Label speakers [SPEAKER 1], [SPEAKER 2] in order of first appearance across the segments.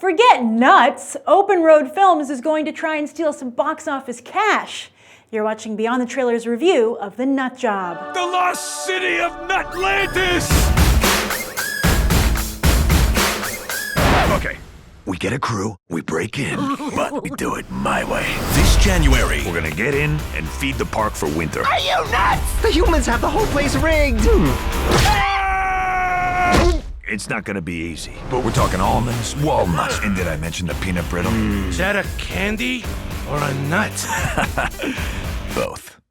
[SPEAKER 1] Forget nuts! Open Road Films is going to try and steal some box office cash. You're watching Beyond the Trailers review of The Nut Job.
[SPEAKER 2] The lost city of Nutlantis! Okay, we get a crew, we break in, but we do it my way. This January, we're gonna get in and feed the park for winter.
[SPEAKER 3] Are you nuts? The humans have the whole place rigged.
[SPEAKER 2] It's not gonna be easy, but we're talking almonds, walnuts, and did I mention the peanut brittle?
[SPEAKER 4] Is that a candy or a nut?
[SPEAKER 2] Both.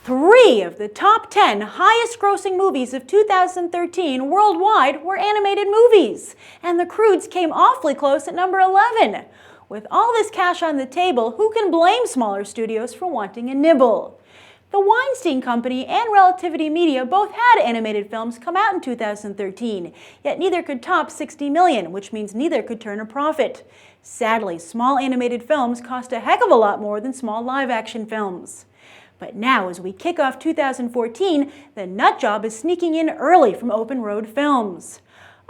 [SPEAKER 1] 3 of the top 10 highest-grossing movies of 2013 worldwide were animated movies, and The Croods came awfully close at number 11. With all this cash on the table, who can blame smaller studios for wanting a nibble? The Weinstein Company and Relativity Media both had animated films come out in 2013, yet neither could top $60 million, which means neither could turn a profit. Sadly, small animated films cost a heck of a lot more than small live-action films. But now, as we kick off 2014, The Nut Job is sneaking in early from Open Road Films.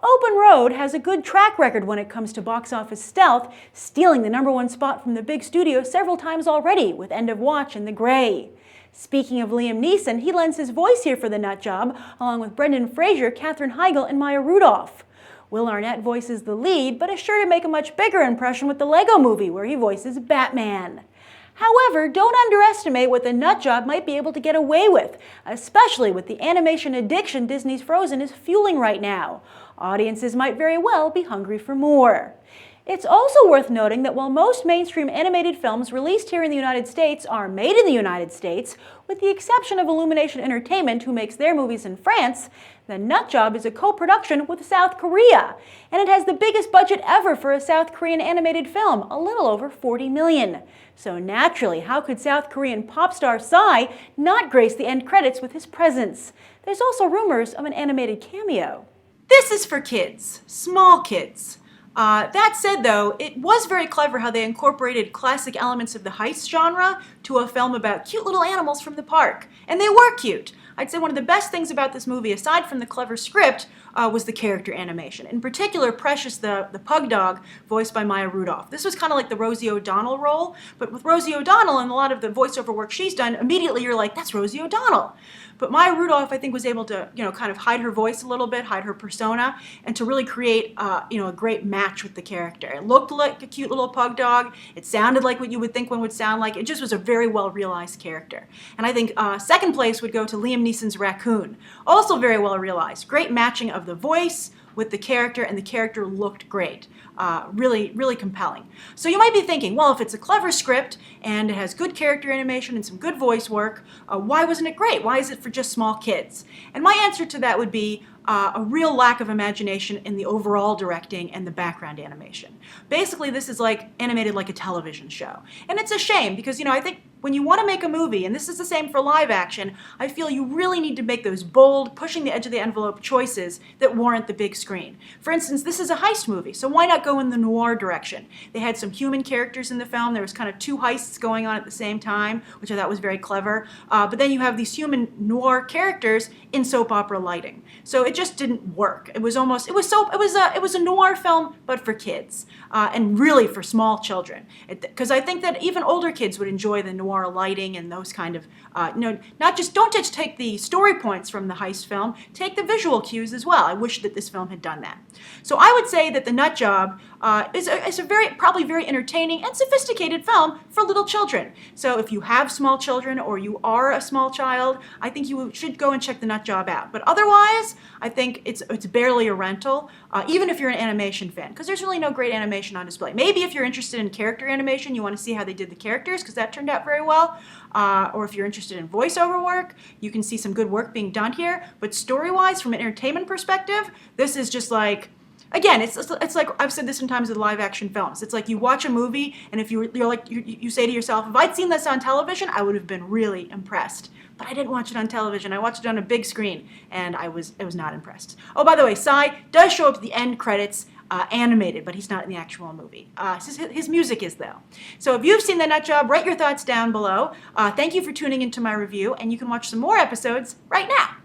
[SPEAKER 1] Open Road has a good track record when it comes to box office stealth, stealing the #1 spot from the big studio several times already with End of Watch and The Grey. Speaking of Liam Neeson, he lends his voice here for The Nut Job, along with Brendan Fraser, Katherine Heigl, and Maya Rudolph. Will Arnett voices the lead, but is sure to make a much bigger impression with the Lego Movie, where he voices Batman. However, don't underestimate what The Nut Job might be able to get away with, especially with the animation addiction Disney's Frozen is fueling right now. Audiences might very well be hungry for more. It's also worth noting that while most mainstream animated films released here in the United States are made in the United States, with the exception of Illumination Entertainment, who makes their movies in France, The Nut Job is a co-production with South Korea, and it has the biggest budget ever for a South Korean animated film, a little over $40 million. So naturally, how could South Korean pop star Psy not grace the end credits with his presence? There's also rumors of an animated cameo. This is for kids, small kids. That said, though, it was very clever how they incorporated classic elements of the heist genre to a film about cute little animals from the park. And they were cute. I'd say one of the best things about this movie, aside from the clever script, was the character animation. In particular, Precious, the pug dog, voiced by Maya Rudolph. This was kind of like the Rosie O'Donnell role, but with Rosie O'Donnell and a lot of the voiceover work she's done, immediately you're like, that's Rosie O'Donnell. But Maya Rudolph, I think, was able to, kind of hide her voice a little bit, hide her persona, and to really create, a great match with the character. It looked like a cute little pug dog. It sounded like what you would think one would sound like. It just was a very well-realized character. And I think second place would go to Liam Neeson's raccoon. Also very well-realized. Great matching of the voice with the character, and the character looked great. Really, really compelling. So you might be thinking, well, if it's a clever script and it has good character animation and some good voice work, why wasn't it great? Why is it for just small kids? And my answer to that would be a real lack of imagination in the overall directing and the background animation. Basically, this is like animated like a television show. And it's a shame because, I think when you want to make a movie, and this is the same for live action, I feel you really need to make those bold, pushing the edge of the envelope choices that warrant the big screen. For instance, this is a heist movie, so why not go in the noir direction? They had some human characters in the film. There was kind of 2 heists going on at the same time, which I thought was very clever. But then you have these human noir characters in soap opera lighting. So it just didn't work. It was a noir film, but for kids, and really for small children. Because I think that even older kids would enjoy the noir lighting and those kind of, don't just take the story points from the heist film, take the visual cues as well. I wish that this film had done that. So I would say that The Nut Job is a probably very entertaining and sophisticated film for little children. So if you have small children or you are a small child, I think you should go and check The Nut Job out. But otherwise, I think it's barely a rental, even if you're an animation fan, because there's really no great animation on display. Maybe if you're interested in character animation, you want to see how they did the characters, because that turned out very well. Or if you're interested in voiceover work, you can see some good work being done here. But story-wise, from an entertainment perspective, this is just like, again, it's like I've said this in times with live-action films. It's like you watch a movie, and if you say to yourself, if I'd seen this on television, I would have been really impressed. But I didn't watch it on television. I watched it on a big screen, and I was not impressed. Oh, by the way, Psy does show up at the end credits animated, but he's not in the actual movie. His music is, though. So if you've seen The Nut Job, write your thoughts down below. Thank you for tuning into my review, and you can watch some more episodes right now.